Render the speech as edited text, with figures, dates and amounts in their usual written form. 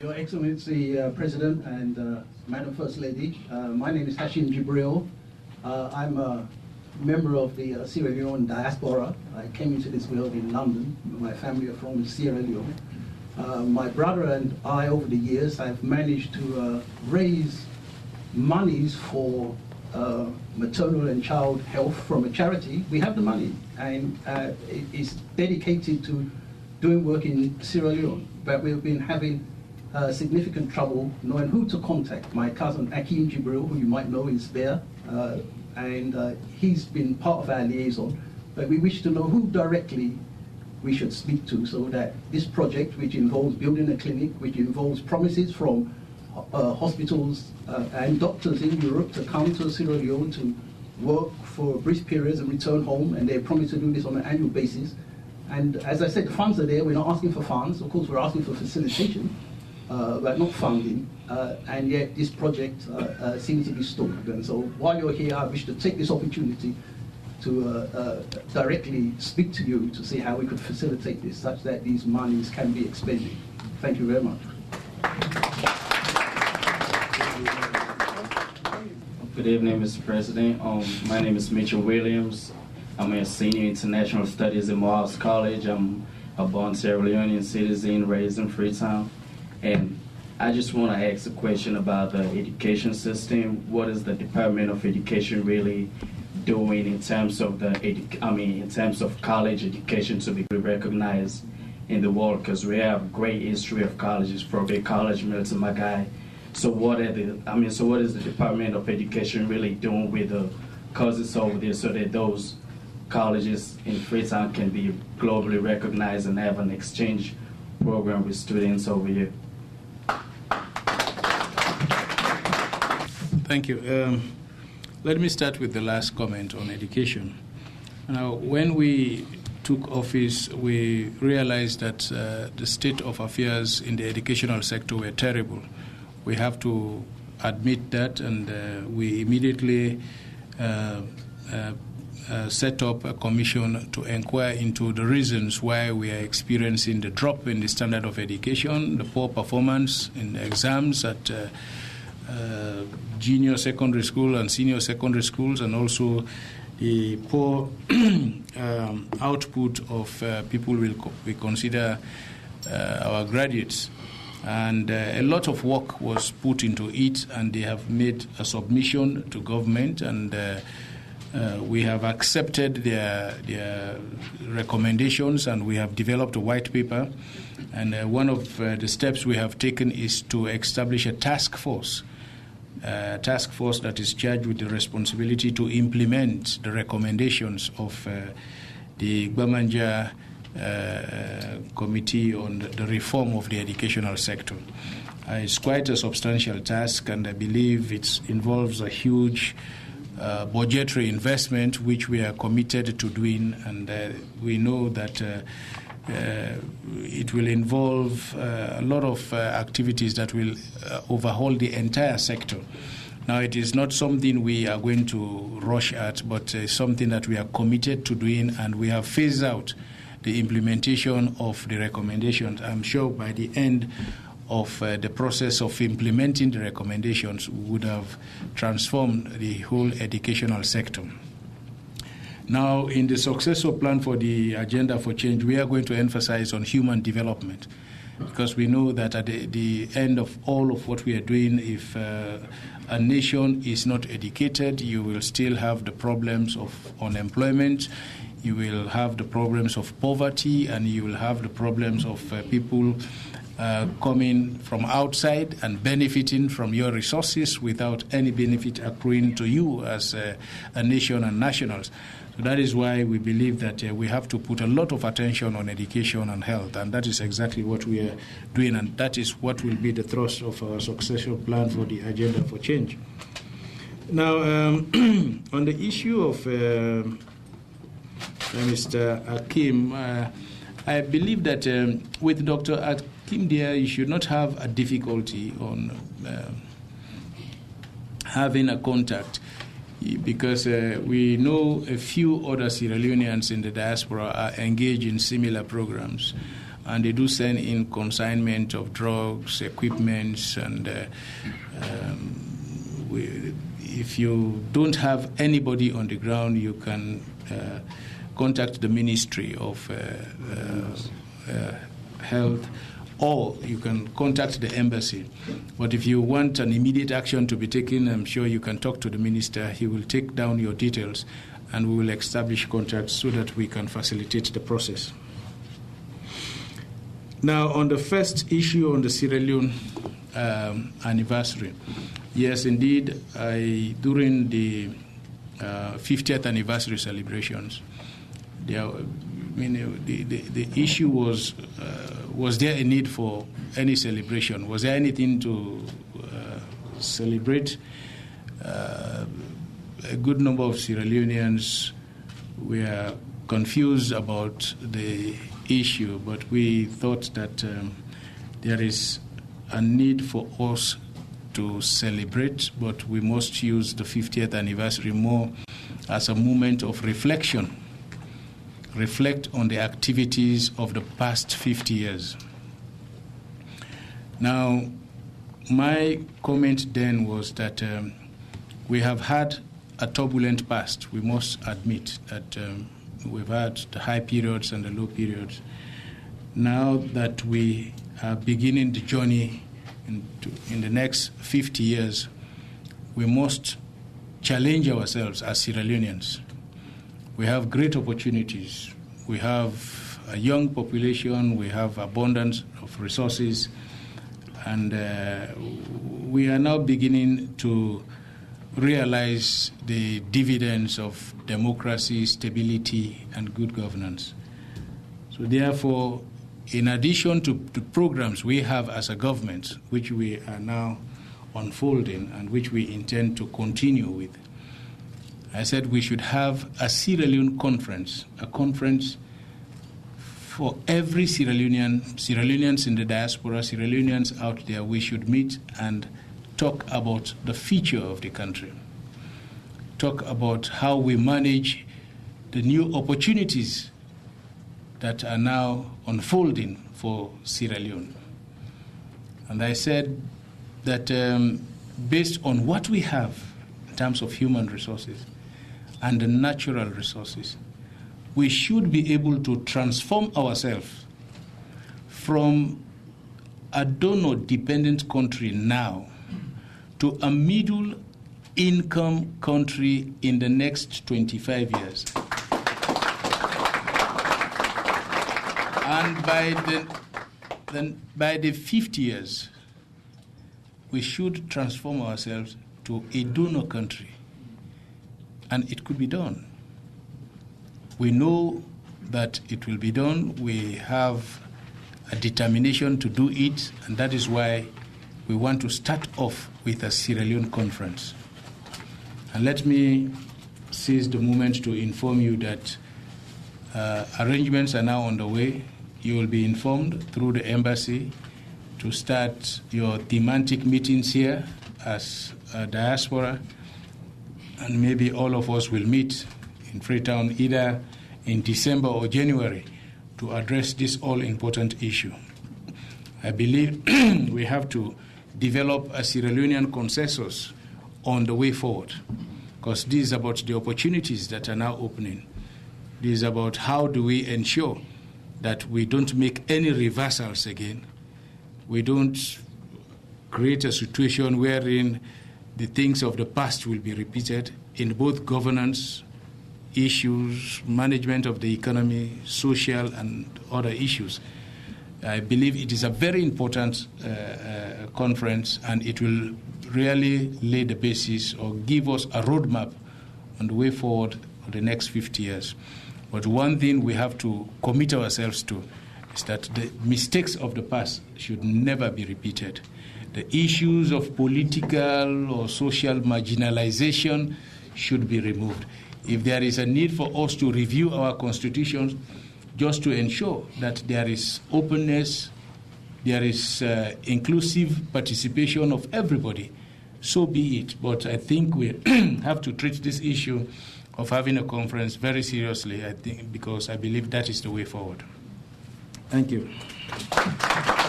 Your Excellency President and Madam First Lady, my name is Hashim Jibril. I'm a member of the Sierra Leone diaspora. I came into this world in London. My family are from Sierra Leone. My brother and I, over the years, have managed to raise monies for maternal and child health from a charity. We have the money, and it is dedicated to doing work in Sierra Leone. But we've been having significant trouble knowing who to contact. My cousin Akeem Jibril, who you might know, is there, and he's been part of our liaison. But we wish to know who directly we should speak to, so that this project, which involves building a clinic, which involves promises from hospitals and doctors in Europe to come to Sierra Leone to work for brief periods and return home, and they promise to do this on an annual basis. And as I said, the funds are there. We're not asking for funds. Of course, we're asking for facilitation, but not funding. And yet this project seems to be stalled. And so while you're here, I wish to take this opportunity to directly speak to you to see how we could facilitate this, such that these monies can be expended. Thank you very much. Good evening, Mr. President. My name is Mitchell Williams. I'm a senior in international studies at Morehouse College. I'm a born Sierra Leonean citizen raised in Freetown. And I just want to ask a question about the education system. What is the Department of Education really doing in terms of in terms of college education to be recognized in the world? Because we have great history of colleges, Probate College, Milton Magai. So what is the Department of Education really doing with the courses over there so that those colleges in Freetown can be globally recognized and have an exchange program with students over here? Thank you. Let me start with the last comment on education. Now, when we took office, we realized that the state of affairs in the educational sector were terrible. We have to admit that, and we immediately set up a commission to inquire into the reasons why we are experiencing the drop in the standard of education, the poor performance in the exams at junior secondary school and senior secondary schools, and also the poor output of people we consider our graduates. And a lot of work was put into it, and they have made a submission to government, and we have accepted their recommendations, and we have developed a white paper. And one of the steps we have taken is to establish a task force that is charged with the responsibility to implement the recommendations of the Gbamanja Committee on the reform of the educational sector. It's quite a substantial task, and I believe it involves a huge budgetary investment, which we are committed to doing, and we know that it will involve a lot of activities that will overhaul the entire sector. Now, it is not something we are going to rush at, but something that we are committed to doing, and we have phased out the implementation of the recommendations. I'm sure by the end of the process of implementing the recommendations, we would have transformed the whole educational sector. Now, in the successful plan for the Agenda for Change, we are going to emphasize on human development, because we know that at the end of all of what we are doing, if a nation is not educated, you will still have the problems of unemployment, you will have the problems of poverty, and you will have the problems of people coming from outside and benefiting from your resources without any benefit accruing to you as a nation and nationals. So that is why we believe that we have to put a lot of attention on education and health, and that is exactly what we are doing, and that is what will be the thrust of our successful plan for the Agenda for Change. Now, on the issue of Mr. Akeem, I believe that with Dr. Akeem there, you should not have a difficulty on having a contact, because we know a few other Sierra Leoneans in the diaspora are engaged in similar programs. and they do send in consignment of drugs, equipments, and if you don't have anybody on the ground, you can contact the Ministry of Health, or you can contact the embassy. But if you want an immediate action to be taken, I'm sure you can talk to the minister. He will take down your details, and we will establish contacts so that we can facilitate the process. Now, on the first issue on the Sierra Leone anniversary, yes, indeed, during the 50th anniversary celebrations, the issue was there a need for any celebration? Was there anything to celebrate? A good number of Sierra Leoneans were confused about the issue, but we thought that there is a need for us to celebrate, but we must use the 50th anniversary more as a moment of reflection. Reflect on the activities of the past 50 years. Now, my comment then was that we have had a turbulent past. We must admit that we've had the high periods and the low periods. Now that we are beginning the journey in the next 50 years, we must challenge ourselves as Sierra Leoneans. We have great opportunities. We have a young population. We have abundance of resources. And we are now beginning to realize the dividends of democracy, stability, and good governance. So therefore, in addition to programs we have as a government, which we are now unfolding and which we intend to continue with, I said we should have a Sierra Leone conference, a conference for every Sierra Leoneans in the diaspora, Sierra Leoneans out there. We should meet and talk about the future of the country, talk about how we manage the new opportunities that are now unfolding for Sierra Leone. And I said that based on what we have in terms of human resources and the natural resources, we should be able to transform ourselves from a donor-dependent country now to a middle-income country in the next 25 years. And by the 50 years, we should transform ourselves to a donor country. And it could be done. We know that it will be done. We have a determination to do it, and that is why we want to start off with a Sierra Leone conference. And let me seize the moment to inform you that arrangements are now on the way. You will be informed through the embassy to start your thematic meetings here as a diaspora, and maybe all of us will meet in Freetown either in December or January to address this all-important issue. I believe we have to develop a Sierra Leonean consensus on the way forward, because this is about the opportunities that are now opening. This is about how do we ensure that we don't make any reversals again. We don't create a situation wherein the things of the past will be repeated in both governance issues, management of the economy, social and other issues. I believe it is a very important conference, and it will really lay the basis or give us a roadmap on the way forward for the next 50 years. But one thing we have to commit ourselves to is that the mistakes of the past should never be repeated. The issues of political or social marginalization should be removed. If there is a need for us to review our constitutions just to ensure that there is openness, there is inclusive participation of everybody, so be it. But I think we have to treat this issue of having a conference very seriously, I think, because I believe that is the way forward. Thank you. you.